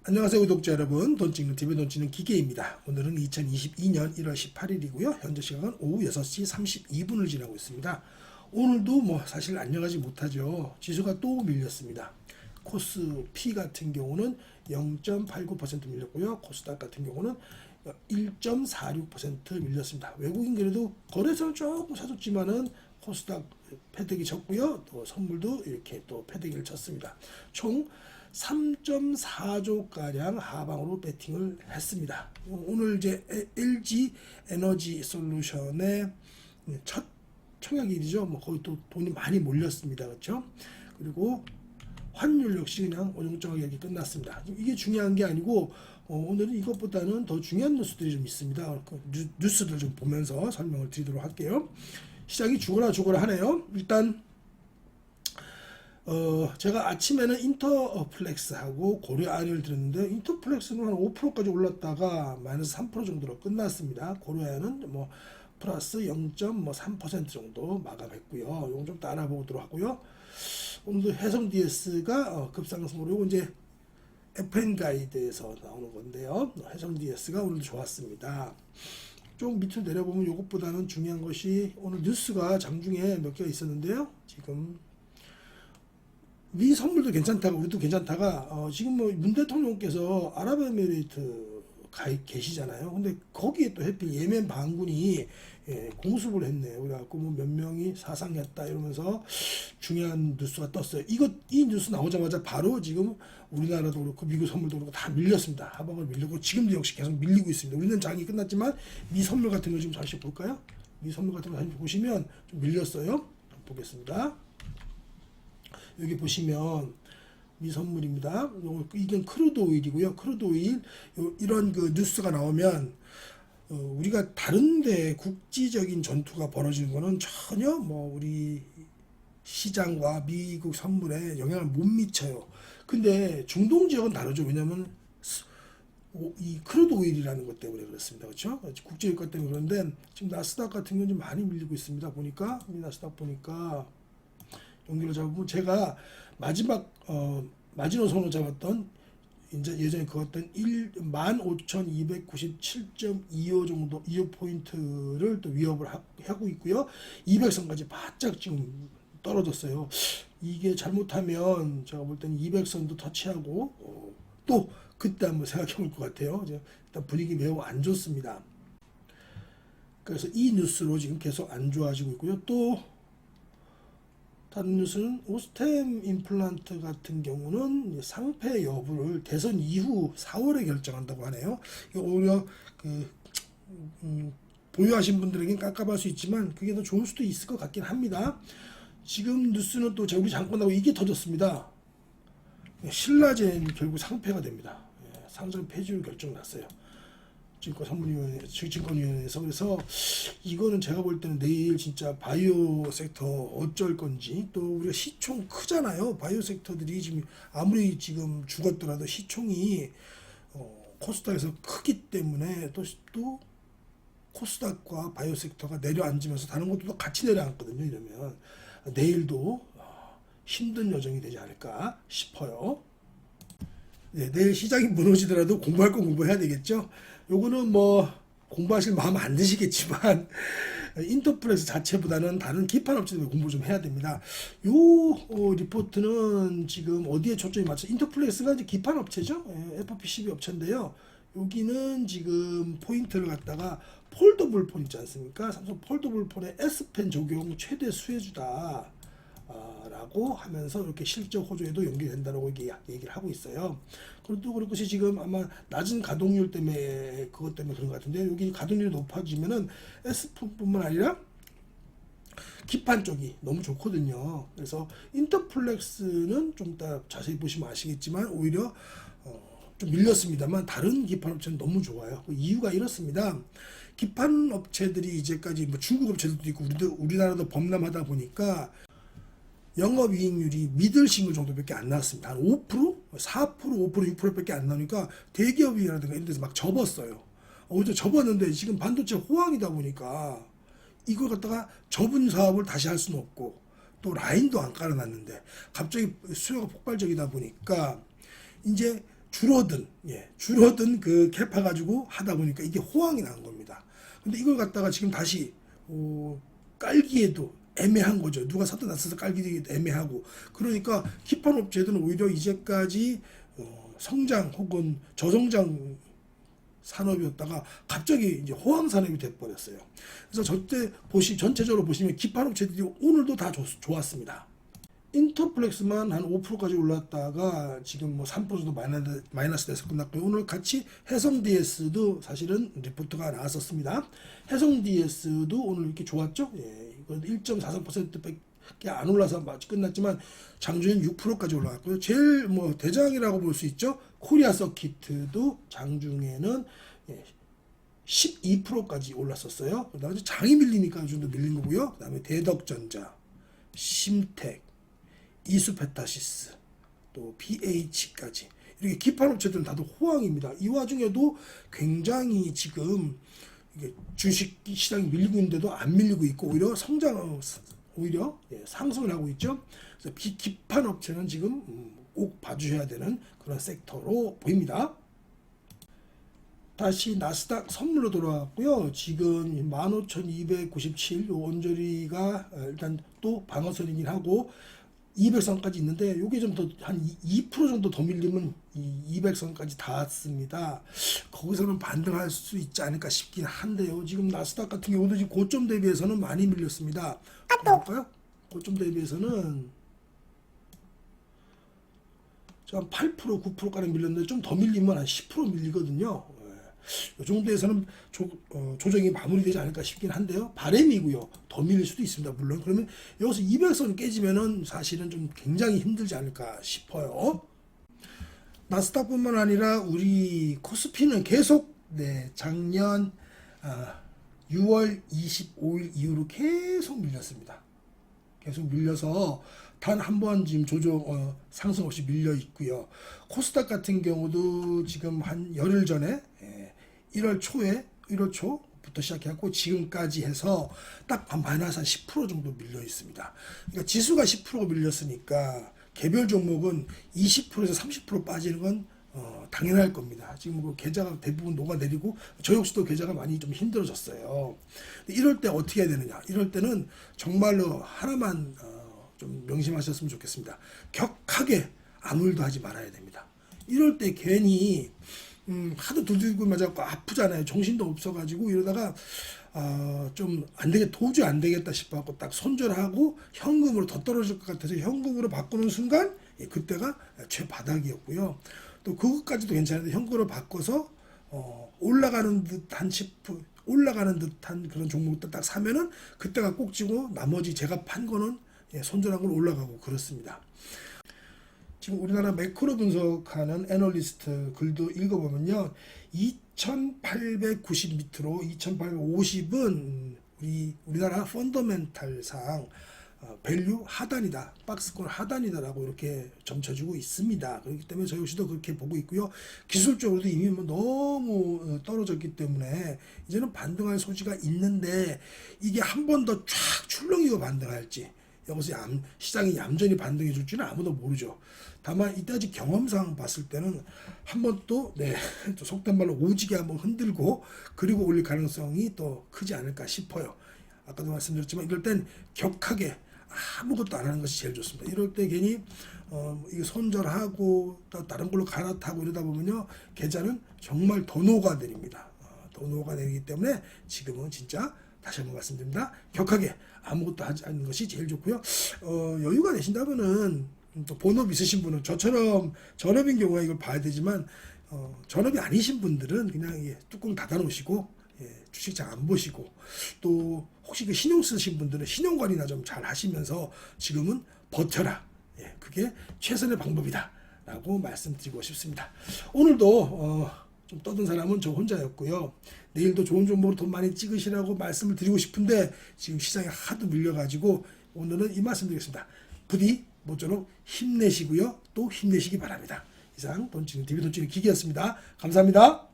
안녕하세요 구독자 여러분, 돈찍는TV 돈찍는 기계입니다. 오늘은 2022년 1월 18일이고요 현재 시각은 오후 6시 32분을 지나고 있습니다. 오늘도 사실 안녕하지 못하죠. 지수가 또 밀렸습니다. 코스피 같은 경우는 0.89% 밀렸고요, 코스닥 같은 경우는 1.46% 밀렸습니다. 외국인 그래도 거래소는 조금 사줬지만은 코스닥 패대기 쳤고요, 또 선물도 이렇게 또 패대기를 쳤습니다. 총 3.4조 가량 하방으로 배팅을 했습니다. 오늘 이제 LG 에너지 솔루션의 첫 청약일이죠. 거의 또 돈이 많이 몰렸습니다. 그렇죠? 그리고 환율 역시 그냥 어정쩡하게 이렇게 끝났습니다. 이게 중요한 게 아니고 오늘은 이것보다는 더 중요한 뉴스들이 좀 있습니다. 그 뉴스들 좀 보면서 설명을 드리도록 할게요. 시장이 죽어라 하네요. 일단 제가 아침에는 인터플렉스하고 고려아연을 들었는데, 인터플렉스는 한 5%까지 올랐다가 마이너스 3% 정도로 끝났습니다. 고려아연은 플러스 0.3% 정도 마감했고요. 이건 좀 따라 보도록 하고요. 오늘도 해성 DS가 급상승으로, 이건 이제 FN 가이드에서 나오는 건데요. 해성 DS가 오늘도 좋았습니다. 좀 밑으로 내려보면 이것보다는 중요한 것이 오늘 뉴스가 장중에 몇 개가 있었는데요. 지금 미 선물도 괜찮다가 우리도 괜찮다가 지금 문 대통령께서 아랍에미레이트 계시잖아요. 근데 거기에 또 해필 예멘 반군이 공습을 했네요. 그래갖고 몇 명이 사상했다 이러면서 중요한 뉴스가 떴어요. 이 뉴스 나오자마자 바로 지금 우리나라도 그렇고 미국 선물도 그렇고 다 밀렸습니다. 하방을 밀리고 지금도 역시 계속 밀리고 있습니다. 우리는 장이 끝났지만 미 선물 같은 거 좀 다시 볼까요? 미 선물 같은 거 다시 보시면 좀 밀렸어요. 보겠습니다. 여기 보시면 미 선물입니다. 이건 크루드 오일이고요. 크루드 오일 이런 그 뉴스가 나오면 우리가 다른데 국지적인 전투가 벌어지는 거는 전혀 우리 시장과 미국 선물에 영향을 못 미쳐요. 근데 중동 지역은 다르죠. 왜냐하면 이 크루드 오일이라는 것 때문에 그렇습니다. 그렇죠? 국제 유가 때문에 그런데 지금 나스닥 같은 경우는 좀 많이 밀리고 있습니다. 보니까 나스닥 보니까 연기를 잡으면 제가 마지막 마지노선으로 잡았던 이제 예전에 그었던 15,297.25 정도 25포인트를 또 위협을 하고 있고요. 200선까지 바짝 지금 떨어졌어요. 이게 잘못하면 제가 볼 때는 200선도 터치하고 또 그때 한번 생각해 볼 것 같아요. 일단 분위기 매우 안 좋습니다. 그래서 이 뉴스로 지금 계속 안 좋아지고 있고요. 또 다른 뉴스는 오스템 임플란트 같은 경우는 상패 여부를 대선 이후 4월에 결정한다고 하네요. 오히려 보유하신 분들에겐 깝깝할 수 있지만 그게 더 좋을 수도 있을 것 같긴 합니다. 지금 뉴스는 또 우리 장권하고 이게 터졌습니다. 신라젠 결국 상패가 됩니다. 상장 폐지로 결정 났어요. 증권위원회에서. 그래서 이거는 제가 볼 때는 내일 진짜 바이오 섹터 어쩔 건지, 또 우리가 시총 크잖아요. 바이오 섹터들이 지금 아무리 지금 죽었더라도 시총이 코스닥에서 크기 때문에 또 코스닥과 바이오 섹터가 내려앉으면서 다른 것도 같이 내려앉거든요. 이러면 내일도 힘든 여정이 되지 않을까 싶어요. 네, 내일 시장이 무너지더라도 공부할 건 공부해야 되겠죠. 요거는 공부하실 마음 안 드시겠지만 인터플렉스 자체보다는 다른 기판 업체들 공부 좀 해야 됩니다. 요 리포트는 지금 어디에 초점이 맞춰? 인터플렉스가 이제 기판 업체죠. FP12 업체인데요. 여기는 지금 포인트를 갖다가 폴더블 폰 있지 않습니까? 삼성 폴더블 폰의 S펜 적용 최대 수혜주다 라고 하면서 이렇게 실적 호조에도 연결된다라고 얘기를 하고 있어요. 그것도 그럴 것이 지금 아마 낮은 가동률 때문에 그것 때문에 그런 것 같은데, 여기 가동률이 높아지면은 S뿐만 아니라 기판 쪽이 너무 좋거든요. 그래서 인터플렉스는 좀 이따 자세히 보시면 아시겠지만 오히려 좀 밀렸습니다만 다른 기판 업체는 너무 좋아요. 그 이유가 이렇습니다. 기판 업체들이 이제까지 중국 업체들도 있고 우리나라도 범람하다 보니까 영업이익률이 미들싱글 정도밖에 안 나왔습니다. 한 5%? 4%, 5%, 6%밖에 안 나오니까 대기업이라든가 이런 데서 막 접었어요. 어제 접었는데 지금 반도체 호황이다 보니까 이걸 갖다가 접은 사업을 다시 할 수는 없고, 또 라인도 안 깔아놨는데 갑자기 수요가 폭발적이다 보니까 이제 줄어든 그 캐파 가지고 하다 보니까 이게 호황이 난 겁니다. 근데 이걸 갖다가 지금 다시 깔기에도 애매한 거죠. 누가 사도 났어서 깔기도 애매하고. 그러니까 기판 업체들은 오히려 이제까지 성장 혹은 저성장 산업이었다가 갑자기 이제 호황 산업이 돼버렸어요. 그래서 전체적으로 보시면 기판 업체들이 오늘도 다 좋았습니다. 인터플렉스만 한 5%까지 올랐다가 지금 뭐 3% 정도 마이너스 돼서 끝났고요. 오늘 같이 해성 DS도 사실은 리포트가 나왔었습니다. 해성 DS도 오늘 이렇게 좋았죠? 예, 이거 1.43%밖에 안 올라서 끝났지만 장중엔 6%까지 올라갔고요. 제일 뭐 대장이라고 볼 수 있죠. 코리아 서키트도 장중에는 12%까지 올랐었어요. 그다음에 장이 밀리니까 이 정도 밀린 거고요. 그다음에 대덕전자, 심텍, 이수페타시스, 또 BH까지 이렇게 기판 업체들은 다들 호황입니다. 이 와중에도 굉장히 지금 이게 주식 시장이 밀리고 있는데도 안 밀리고 있고 오히려 상승을 하고 있죠. 그래서 기판 업체는 지금 꼭 봐주셔야 되는 그런 섹터로 보입니다. 다시 나스닥 선물로 돌아왔고요. 지금 15,297 원저리가 일단 또 방어선이긴 하고 200선까지 있는데 이게 좀 더 한 2% 정도 더 밀리면 200선까지 닿았습니다. 거기서는 반등할 수 있지 않을까 싶긴 한데요. 지금 나스닥 같은 경우도 지금 고점 대비해서는 많이 밀렸습니다. 볼까요? 고점 대비해서는 한 8%, 9%가량 밀렸는데 좀 더 밀리면 한 10% 밀리거든요. 이 정도에서는 조정이 마무리되지 않을까 싶긴 한데요. 바람이고요. 더 밀릴 수도 있습니다. 물론 그러면 여기서 200선 깨지면은 사실은 좀 굉장히 힘들지 않을까 싶어요. 나스닥뿐만 아니라 우리 코스피는 계속 작년 6월 25일 이후로 계속 밀렸습니다. 계속 밀려서 단 한 번 지금 상승 없이 밀려 있고요. 코스닥 같은 경우도 지금 한 열흘 전에 1월 초부터 시작해갖고 지금까지 해서 딱 마이너스 한 10% 정도 밀려 있습니다. 그러니까 지수가 10% 밀렸으니까 개별 종목은 20%에서 30% 빠지는 건 당연할 겁니다. 지금 그 계좌가 대부분 녹아내리고 저 역시도 계좌가 많이 좀 힘들어졌어요. 이럴 때 어떻게 해야 되느냐? 이럴 때는 정말로 하나만 좀 명심하셨으면 좋겠습니다. 격하게 아무 일도 하지 말아야 됩니다. 이럴 때 괜히 하도 두들고 맞았고 아프잖아요. 정신도 없어가지고 이러다가 좀 도저히 안 되겠다 싶어갖고 딱 손절하고 현금으로 더 떨어질 것 같아서 현금으로 바꾸는 순간 그때가 최바닥이었고요. 또 그것까지도 괜찮은데 현금으로 바꿔서 올라가는 듯한 그런 종목을 딱 사면은 그때가 꼭지고 나머지 제가 판 거는 손절한 걸 올라가고 그렇습니다. 지금 우리나라 매크로 분석하는 애널리스트 글도 읽어보면요. 2890 밑으로 2850은 우리나라 펀더멘탈상 밸류 하단이다. 박스권 하단이다라고 이렇게 점쳐주고 있습니다. 그렇기 때문에 저희 역시도 그렇게 보고 있고요. 기술적으로도 이미 너무 떨어졌기 때문에 이제는 반등할 소지가 있는데 이게 한 번 더 쫙 출렁이고 반등할지 여기서 시장이 얌전히 반등해 줄지는 아무도 모르죠. 다만 이때까지 경험상 봤을 때는 한 번 또 속된 말로 오지게 한번 흔들고 그리고 올릴 가능성이 또 크지 않을까 싶어요. 아까도 말씀드렸지만 이럴 땐 격하게 아무것도 안 하는 것이 제일 좋습니다. 이럴 때 괜히 이거 손절하고 또 다른 걸로 갈아타고 이러다 보면요 계좌는 정말 더 녹아내립니다. 더 녹아내리기 때문에 지금은 진짜 다시 한번 말씀드립니다. 격하게 아무것도 하지 않는 것이 제일 좋고요. 여유가 되신다면은 또 본업 있으신 분은 저처럼 전업인 경우에 이걸 봐야 되지만 전업이 아니신 분들은 그냥 뚜껑 닫아 놓으시고 주식 잘 안 보시고 또 혹시 그 신용 쓰신 분들은 신용 관리나 좀 잘 하시면서 지금은 버텨라. 그게 최선의 방법이다라고 말씀드리고 싶습니다. 오늘도 좀 떠든 사람은 저 혼자였고요. 내일도 좋은 종목으로 돈 많이 찍으시라고 말씀을 드리고 싶은데 지금 시장에 하도 밀려가지고 오늘은 이 말씀 드리겠습니다. 부디 모쪼록 힘내시고요. 또 힘내시기 바랍니다. 이상 TV 돈치는 기계였습니다. 감사합니다.